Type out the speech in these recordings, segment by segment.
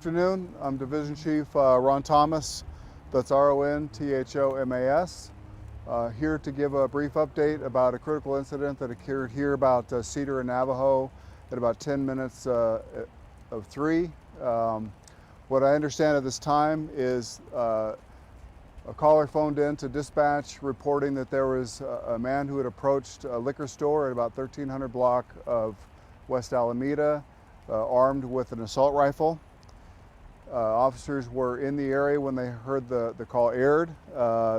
afternoon. I'm Division Chief Ron Thomas. That's R-O-N-T-H-O-M-A-S. Here to give a brief update about a critical incident that occurred here about Cedar and Navajo at about 10 minutes of 3. What I understand at this time is a caller phoned in to dispatch reporting that there was a man who had approached a liquor store at about 1300 block of West Alameda, armed with an assault rifle. Officers were in the area when they heard the call aired.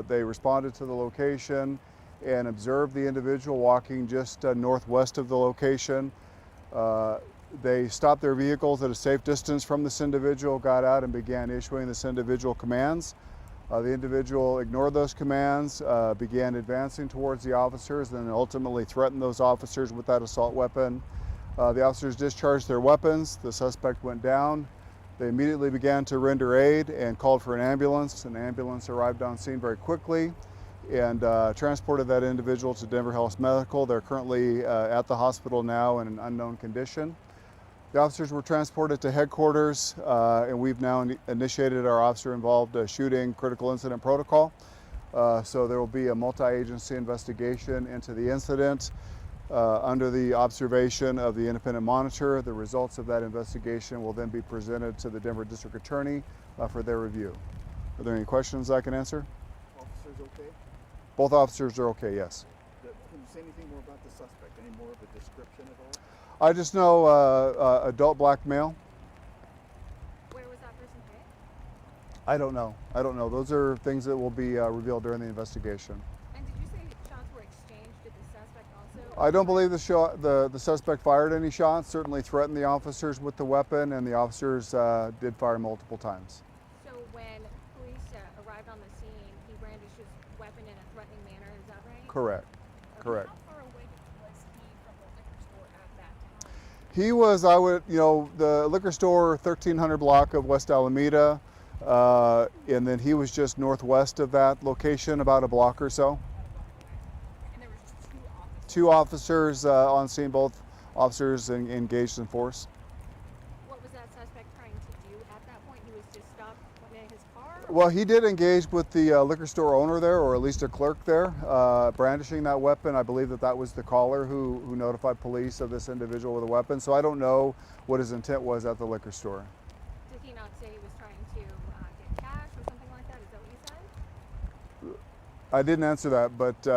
They responded to the location and observed the individual walking just northwest of the location. They stopped their vehicles at a safe distance from this individual, got out and began issuing this individual commands. The individual ignored those commands, began advancing towards the officers, and ultimately threatened those officers with that assault weapon. The officers discharged their weapons. The suspect went down. They immediately began to render aid and called for an ambulance. An ambulance arrived on scene very quickly and transported that individual to Denver Health Medical. They're currently at the hospital now in an unknown condition. The officers were transported to headquarters, and we've now initiated our officer-involved shooting critical incident protocol. So there will be a multi-agency investigation into the incident under the observation of the independent monitor. The results of that investigation will then be presented to the Denver District Attorney for their review. Are there any questions I can answer? Officers okay? Both officers are okay, yes. Can you say anything more about the suspect? Any more of a description at all? I just know adult black male. Where was that person hit? I don't know. Those are things that will be revealed during the investigation. And did you say shots were exchanged? Did the suspect also? I don't believe the suspect fired any shots, certainly threatened the officers with the weapon, and the officers did fire multiple times. So when police arrived on the scene, he brandished his weapon in a threatening manner, is that right? Correct. Okay. Correct. How far away was he from the liquor store at that time? He was, the liquor store, 1300 block of West Alameda, and then he was just northwest of that location, about a block or so. And there was just Two officers on scene, both officers engaged in force. What was that suspect trying to do at that point? He was just stopped in his car? Well, he did engage with the liquor store owner there, or at least a clerk there, brandishing that weapon. I believe that was the caller who notified police of this individual with a weapon. So I don't know what his intent was at the liquor store. Did he not say he was trying to get cash or something like that? Is that what you said? I didn't answer that, but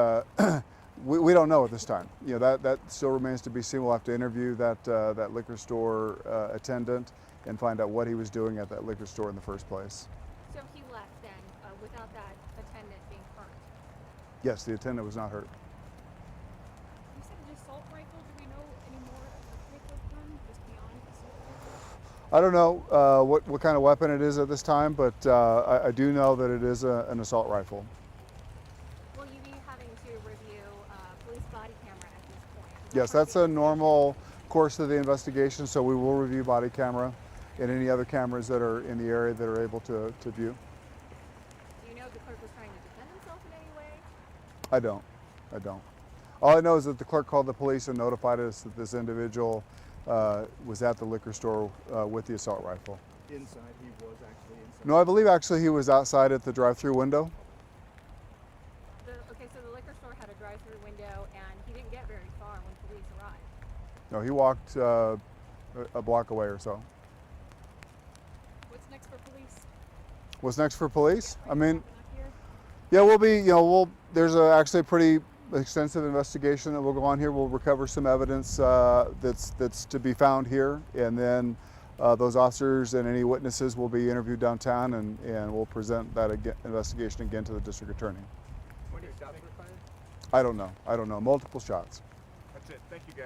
we don't know at this time. That still remains to be seen. We'll have to interview that liquor store attendant and find out what he was doing at that liquor store in the first place. So he left then without that attendant being hurt? Yes, the attendant was not hurt. You said an assault rifle. Do we know any more of the type of gun, just beyond assault rifle? I don't know what kind of weapon it is at this time, but I do know that it is an assault rifle. Will you be having to review police body camera at this point? Yes, that's a normal course of the investigation, so we will review body camera and any other cameras that are in the area that are able to view. Do you know if the clerk was trying to defend himself in any way? I don't. All I know is that the clerk called the police and notified us that this individual was at the liquor store with the assault rifle. Inside, he was actually inside? No, I believe actually he was outside at the drive-through window. Okay, so the liquor store had a drive-through window and he didn't get very far when police arrived. No, he walked a block away or so. What's next for police? What's next for police? I mean, Up here? yeah, we'll be, there's actually a pretty extensive investigation that will go on here. We'll recover some evidence that's to be found here, and then those officers and any witnesses will be interviewed downtown, and we'll present that investigation again to the district attorney. How many shots were fired? I don't know. Multiple shots. That's it. Thank you, guys.